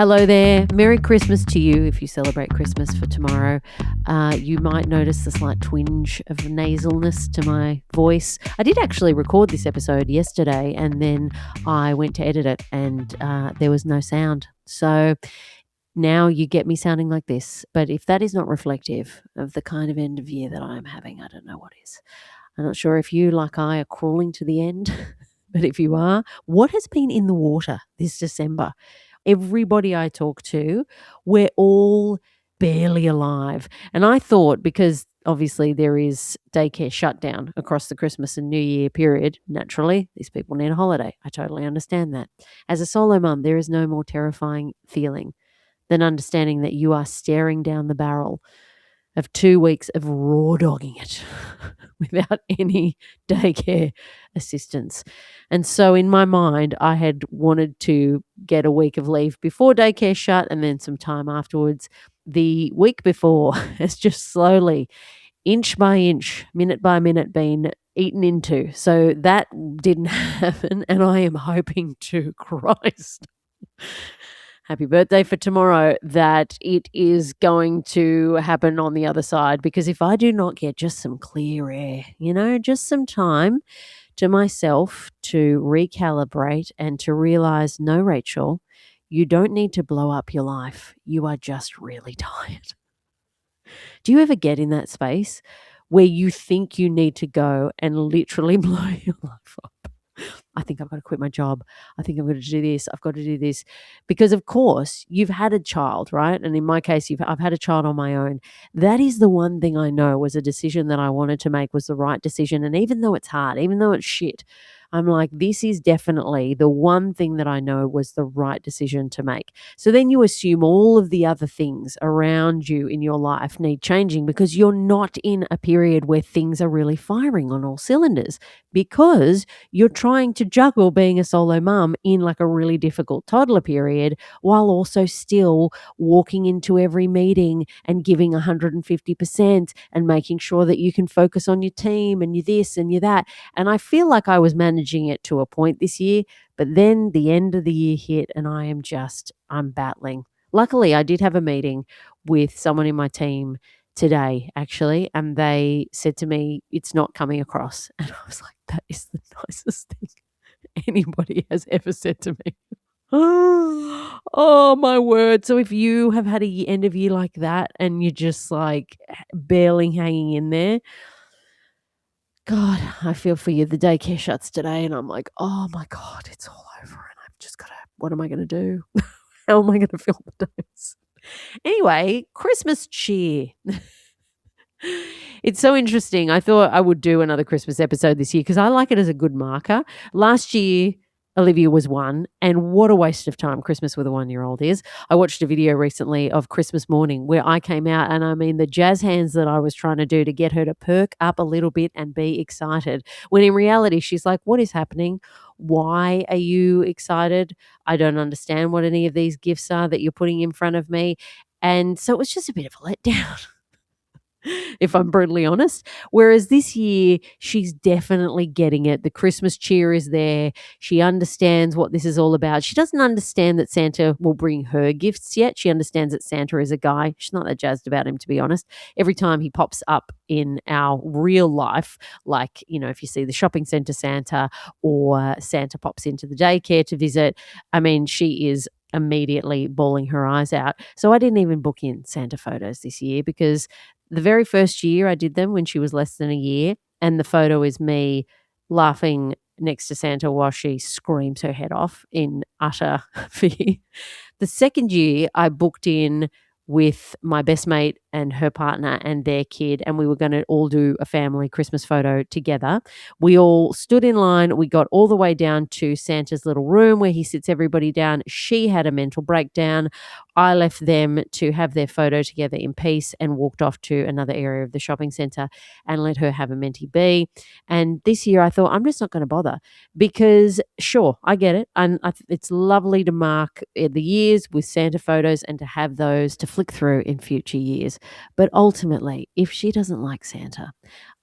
Hello there. Merry Christmas to you if you celebrate Christmas for tomorrow. You might notice the slight twinge of nasalness to my voice. I did actually record this episode yesterday and then I went to edit it and there was no sound. So now you get me sounding like this. But if that is not reflective of the kind of end of year that I'm having, I don't know what is. I'm not sure if you, like I, are crawling to the end. But if you are, what has been in the water this December? Everybody I talk to, we're all barely alive. And I thought, because obviously there is daycare shutdown across the Christmas and New Year period, naturally, these people need a holiday. I totally understand that. As a solo mum, there is no more terrifying feeling than understanding that you are staring down the barrel of 2 weeks of raw dogging it without any daycare assistance. And so in my mind, I had wanted to get a week of leave before daycare shut and then some time afterwards. The week before has just slowly, inch by inch, minute by minute, been eaten into. So that didn't happen. And I am hoping to Christ, happy birthday for tomorrow, that it is going to happen on the other side. Because if I do not get just some clear air, just some time to myself to recalibrate and to realize, no, Rachel, you don't need to blow up your life. You are just really tired. Do you ever get in that space where you think you need to go and literally blow your life up? I think I've got to quit my job. I think I'm going to do this. I've got to do this. Because, of course, you've had a child, right? And in my case, I've had a child on my own. That is the one thing I know was a decision that I wanted to make was the right decision. And even though it's hard, even though it's shit, I'm like, this is definitely the one thing that I know was the right decision to make. So then you assume all of the other things around you in your life need changing because you're not in a period where things are really firing on all cylinders, because you're trying to juggle being a solo mum in like a really difficult toddler period while also still walking into every meeting and giving 150% and making sure that you can focus on your team and you this and you that. And I feel like I was managing it to a point this year, but then the end of the year hit and I'm battling. Luckily, I did have a meeting with someone in my team today, actually, and they said to me, it's not coming across. And I was like, that is the nicest thing anybody has ever said to me. Oh, my word. So if you have had a end of year like that and you're just like barely hanging in there, God, I feel for you. The daycare shuts today and I'm like, oh my God, it's all over. And I've just got to, what am I going to do? How am I going to fill the days? Anyway, Christmas cheer. It's so interesting. I thought I would do another Christmas episode this year because I like it as a good marker. Last year, Olivia was 1, and what a waste of time Christmas with a 1-year-old is. I watched a video recently of Christmas morning where I came out, and I mean the jazz hands that I was trying to do to get her to perk up a little bit and be excited, when in reality she's like, what is happening? Why are you excited? I don't understand what any of these gifts are that you're putting in front of me. And so it was just a bit of a letdown. If I'm brutally honest. Whereas this year, she's definitely getting it. The Christmas cheer is there. She understands what this is all about. She doesn't understand that Santa will bring her gifts yet. She understands that Santa is a guy. She's not that jazzed about him, to be honest. Every time he pops up in our real life, like, if you see the shopping centre Santa or Santa pops into the daycare to visit, I mean, she is immediately bawling her eyes out. So I didn't even book in Santa photos this year because the very first year I did them when she was less than a year, and the photo is me laughing next to Santa while she screams her head off in utter fear. The second year I booked in with my best mate and her partner and their kid, and we were going to all do a family Christmas photo together. We all stood in line. We got all the way down to Santa's little room where he sits everybody down. She had a mental breakdown. I left them to have their photo together in peace and walked off to another area of the shopping centre and let her have a menti B. And this year I thought, I'm just not going to bother because, sure, I get it. And it's lovely to mark the years with Santa photos and to have those to flick through in future years. But ultimately, if she doesn't like Santa,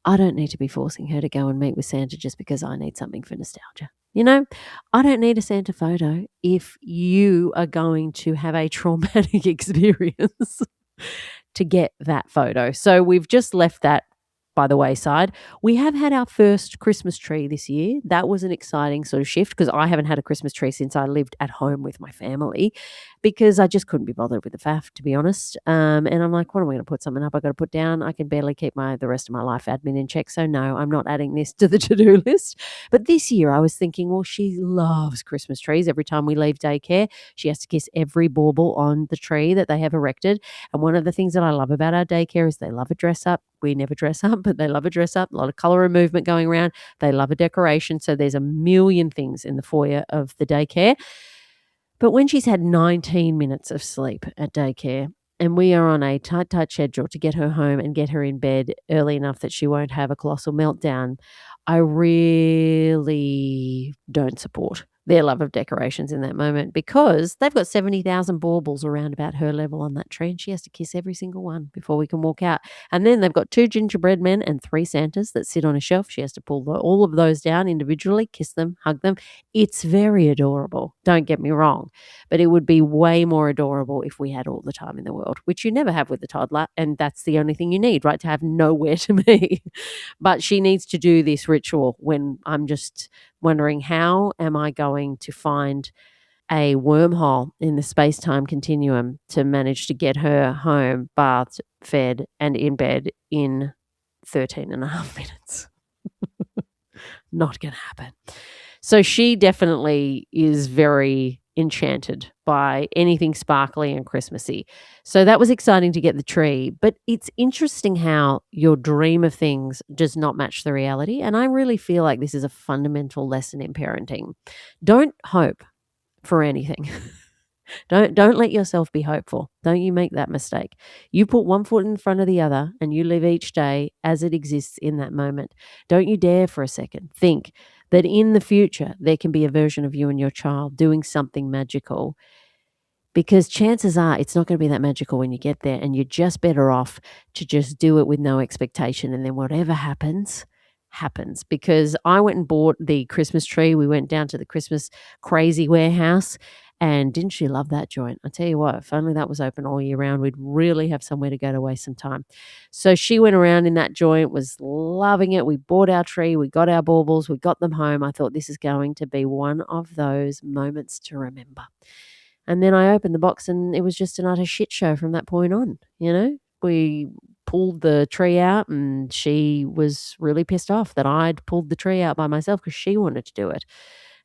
I don't need to be forcing her to go and meet with Santa just because I need something for nostalgia. You know, I don't need a Santa photo if you are going to have a traumatic experience to get that photo. So we've just left that by the wayside. We have had our first Christmas tree this year. That was an exciting sort of shift because I haven't had a Christmas tree since I lived at home with my family because I just couldn't be bothered with the faff, to be honest. And I'm like, what am I going to put something up? I got to put down. I can barely keep the rest of my life admin in check. So no, I'm not adding this to the to-do list. But this year I was thinking, well, she loves Christmas trees. Every time we leave daycare, she has to kiss every bauble on the tree that they have erected. And one of the things that I love about our daycare is they love a dress up. We never dress up, but they love a dress up. A lot of color and movement going around. They love a decoration. So there's a million things in the foyer of the daycare. But when she's had 19 minutes of sleep at daycare, and we are on a tight, tight schedule to get her home and get her in bed early enough that she won't have a colossal meltdown, I really don't support their love of decorations in that moment because they've got 70,000 baubles around about her level on that tree and she has to kiss every single one before we can walk out. And then they've got 2 gingerbread men and 3 Santas that sit on a shelf. She has to pull all of those down individually, kiss them, hug them. It's very adorable. Don't get me wrong. But it would be way more adorable if we had all the time in the world, which you never have with a toddler. And that's the only thing you need, right? To have nowhere to be. But she needs to do this ritual when I'm just wondering, how am I going to find a wormhole in the space-time continuum to manage to get her home, bathed, fed, and in bed in 13 and a half minutes? Not going to happen. So she definitely is very enchanted by anything sparkly and Christmassy. So that was exciting to get the tree. But it's interesting how your dream of things does not match the reality. And I really feel like this is a fundamental lesson in parenting. Don't hope for anything. Don't let yourself be hopeful. Don't you make that mistake. You put one foot in front of the other and you live each day as it exists in that moment. Don't you dare for a second think that in the future there can be a version of you and your child doing something magical, because chances are it's not going to be that magical when you get there, and you're just better off to just do it with no expectation, and then whatever happens happens. Because I went and bought the Christmas tree. We went down to the Christmas crazy warehouse, and didn't she love that joint? I tell you what, if only that was open all year round, we'd really have somewhere to go to waste some time. So she went around in that joint, was loving it. We bought our tree, we got our baubles, we got them home. I thought this is going to be one of those moments to remember. And then I opened the box and it was just an utter shit show from that point on, you know? We pulled the tree out and she was really pissed off that I'd pulled the tree out by myself because she wanted to do it.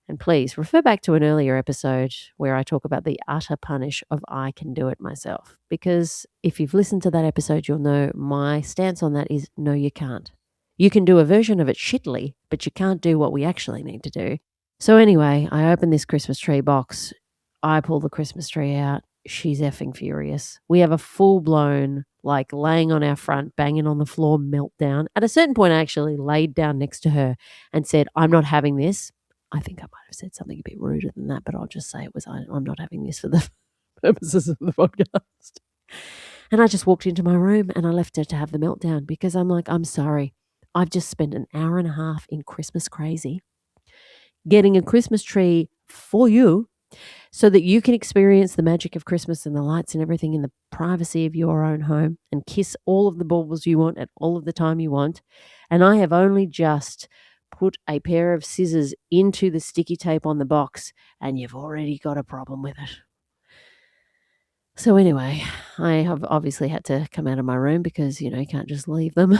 And please refer back to an earlier episode where I talk about the utter punish of I can do it myself. Because if you've listened to that episode, you'll know my stance on that is no, you can't. You can do a version of it shittily, but you can't do what we actually need to do. So anyway, I opened this Christmas tree box. I pull the Christmas tree out. She's effing furious. We have a full-blown, like, laying on our front, banging on the floor meltdown. At a certain point, I actually laid down next to her and said, I'm not having this. I think I might have said something a bit ruder than that, but I'll just say it was, I'm not having this for the purposes of the podcast. And I just walked into my room and I left her to have the meltdown because I'm like, I'm sorry. I've just spent an hour and a half in Christmas crazy getting a Christmas tree for you so that you can experience the magic of Christmas and the lights and everything in the privacy of your own home and kiss all of the baubles you want at all of the time you want. And I have only just put a pair of scissors into the sticky tape on the box and you've already got a problem with it. So anyway, I have obviously had to come out of my room because, you can't just leave them.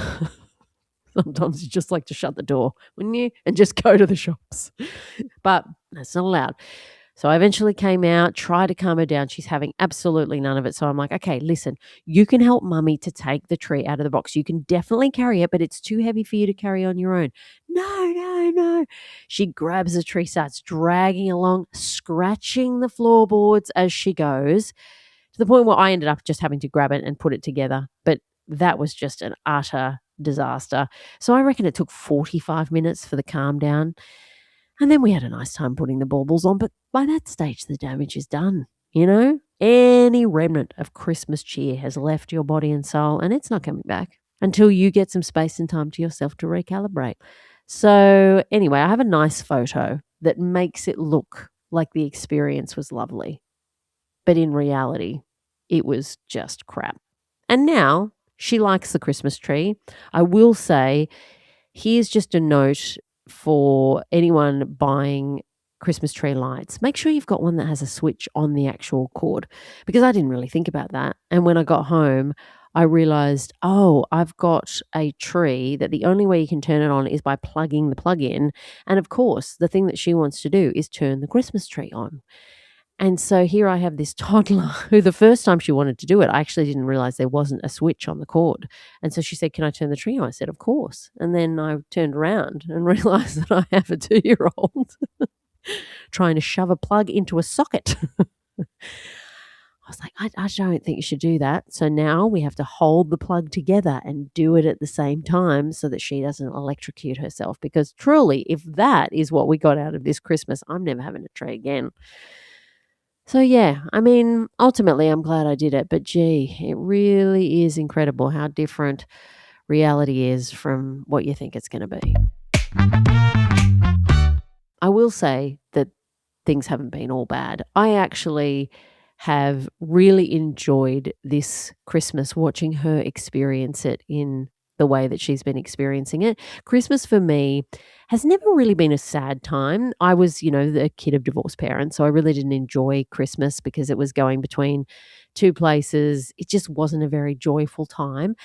Sometimes you just like to shut the door, wouldn't you? And just go to the shops. But that's not allowed. So I eventually came out, tried to calm her down. She's having absolutely none of it. So I'm like, okay, listen, you can help mummy to take the tree out of the box. You can definitely carry it, but it's too heavy for you to carry on your own. No. She grabs the tree, starts dragging along, scratching the floorboards as she goes, to the point where I ended up just having to grab it and put it together. But that was just an utter disaster. So I reckon it took 45 minutes for the calm down. And then we had a nice time putting the baubles on. But by that stage, the damage is done. Any remnant of Christmas cheer has left your body and soul, and it's not coming back until you get some space and time to yourself to recalibrate. So anyway, I have a nice photo that makes it look like the experience was lovely. But in reality, it was just crap. And now she likes the Christmas tree. I will say, here's just a note for anyone buying Christmas tree lights. Make sure you've got one that has a switch on the actual cord, because I didn't really think about that. And when I got home, I realized, oh, I've got a tree that the only way you can turn it on is by plugging the plug in. And of course, the thing that she wants to do is turn the Christmas tree on. And so here I have this toddler who the first time she wanted to do it, I actually didn't realize there wasn't a switch on the cord. And so she said, "Can I turn the tree on?" I said, "Of course." And then I turned around and realized that I have a 2-year-old trying to shove a plug into a socket. I was like, I don't think you should do that. So now we have to hold the plug together and do it at the same time so that she doesn't electrocute herself. Because truly, if that is what we got out of this Christmas, I'm never having a tree again. So yeah, I mean, ultimately, I'm glad I did it, but gee, it really is incredible how different reality is from what you think it's going to be. I will say that things haven't been all bad. I actually have really enjoyed this Christmas watching her experience it in the way that she's been experiencing it. Christmas for me has never really been a sad time. I was, the kid of divorced parents, so I really didn't enjoy Christmas because it was going between two places. It just wasn't a very joyful time.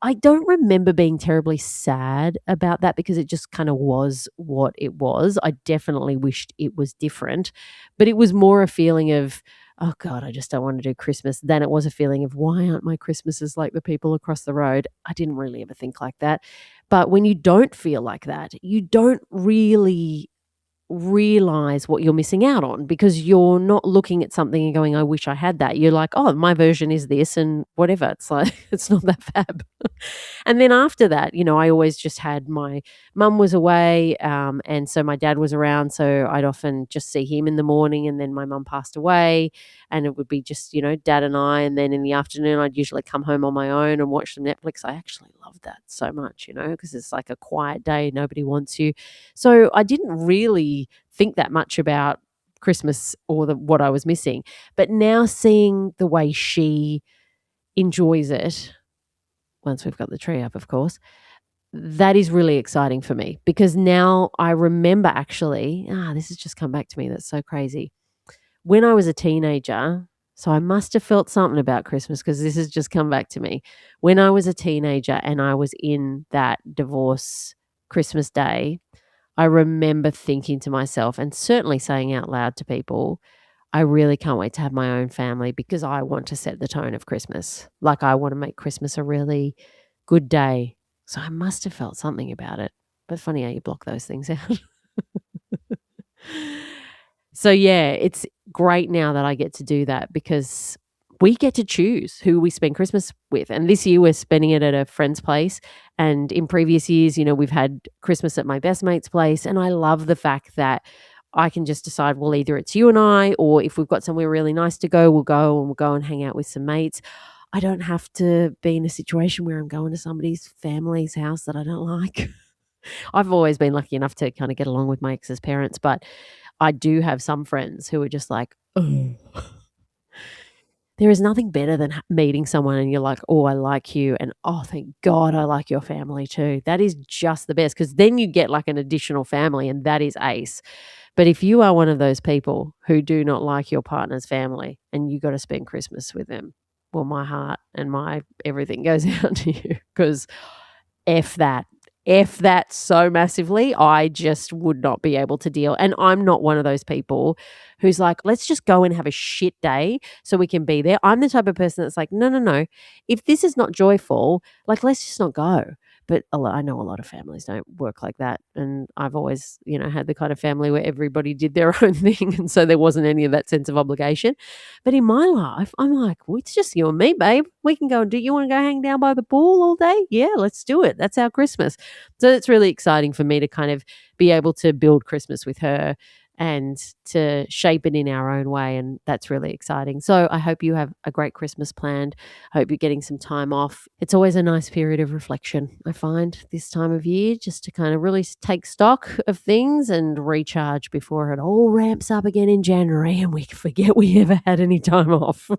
I don't remember being terribly sad about that because it just kind of was what it was. I definitely wished it was different, but it was more a feeling of, "Oh god, I just don't want to do Christmas," than it was a feeling of, "Why aren't my Christmases like the people across the road?" I didn't really ever think like that. But when you don't feel like that, you don't really realize what you're missing out on because you're not looking at something and going, "I wish I had that." You're like, "Oh, my version is this," and whatever. It's like, it's not that fab. And then after that, I always just had my mum was away, and so my dad was around, so I'd often just see him in the morning, and then my mum passed away, and it would be just, dad and I, and then in the afternoon, I'd usually come home on my own and watch some Netflix. I actually love that so much, because it's like a quiet day, nobody wants you. So I didn't really think that much about Christmas or what I was missing. But now seeing the way she enjoys it, once we've got the tree up, of course, that is really exciting for me because now I remember actually, this has just come back to me. That's so crazy. When I was a teenager, so I must have felt something about Christmas because this has just come back to me. When I was a teenager and I was in that divorce Christmas day, I remember thinking to myself and certainly saying out loud to people, I really can't wait to have my own family because I want to set the tone of Christmas. Like I want to make Christmas a really good day. So I must have felt something about it. But funny how you block those things out. So yeah, it's great now that I get to do that because we get to choose who we spend Christmas with. And this year we're spending it at a friend's place. And in previous years, we've had Christmas at my best mate's place. And I love the fact that I can just decide, well, either it's you and I, or if we've got somewhere really nice to go, we'll go and hang out with some mates. I don't have to be in a situation where I'm going to somebody's family's house that I don't like. I've always been lucky enough to kind of get along with my ex's parents, but I do have some friends who are just like, "Oh." There is nothing better than meeting someone and you're like, "Oh, I like you," and, "Oh, thank God I like your family too." That is just the best because then you get like an additional family and that is ace. But if you are one of those people who do not like your partner's family and you gotta spend Christmas with them, well, my heart and my everything goes out to you because F that. F that so massively. I just would not be able to deal. And I'm not one of those people who's like, let's just go and have a shit day so we can be there. I'm the type of person that's like, no, no, no. If this is not joyful, like, let's just not go. But I know a lot of families don't work like that. And I've always, had the kind of family where everybody did their own thing. And so there wasn't any of that sense of obligation. But in my life, I'm like, well, it's just you and me, babe. We can go and do you want to go hang down by the pool all day? Yeah, let's do it. That's our Christmas. So it's really exciting for me to kind of be able to build Christmas with her and to shape it in our own way. And that's really exciting. So I hope you have a great Christmas planned. I hope you're getting some time off. It's always a nice period of reflection, I find, this time of year, just to kind of really take stock of things and recharge before it all ramps up again in January and we forget we ever had any time off.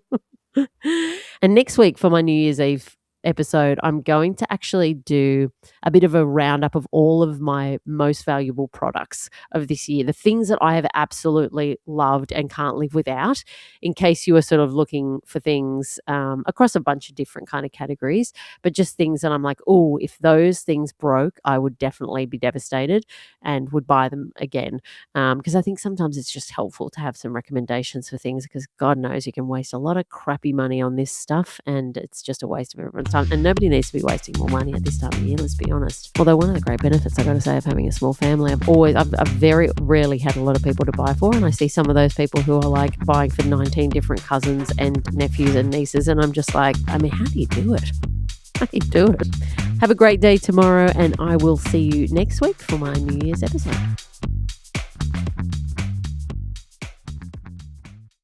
And next week for my New Year's Eve episode, I'm going to actually do a bit of a roundup of all of my most valuable products of this year, the things that I have absolutely loved and can't live without, in case you are sort of looking for things across a bunch of different kind of categories, but just things that I'm like, oh, if those things broke, I would definitely be devastated and would buy them again. Because I think sometimes it's just helpful to have some recommendations for things, because God knows you can waste a lot of crappy money on this stuff and it's just a waste of everyone's time. And nobody needs to be wasting more money at this time of year, let's be honest. Although one of the great benefits, I've got to say, of having a small family, I've very rarely had a lot of people to buy for. And I see some of those people who are like buying for 19 different cousins and nephews and nieces. And I'm just like, I mean, how do you do it? How do you do it? Have a great day tomorrow, and I will see you next week for my New Year's episode.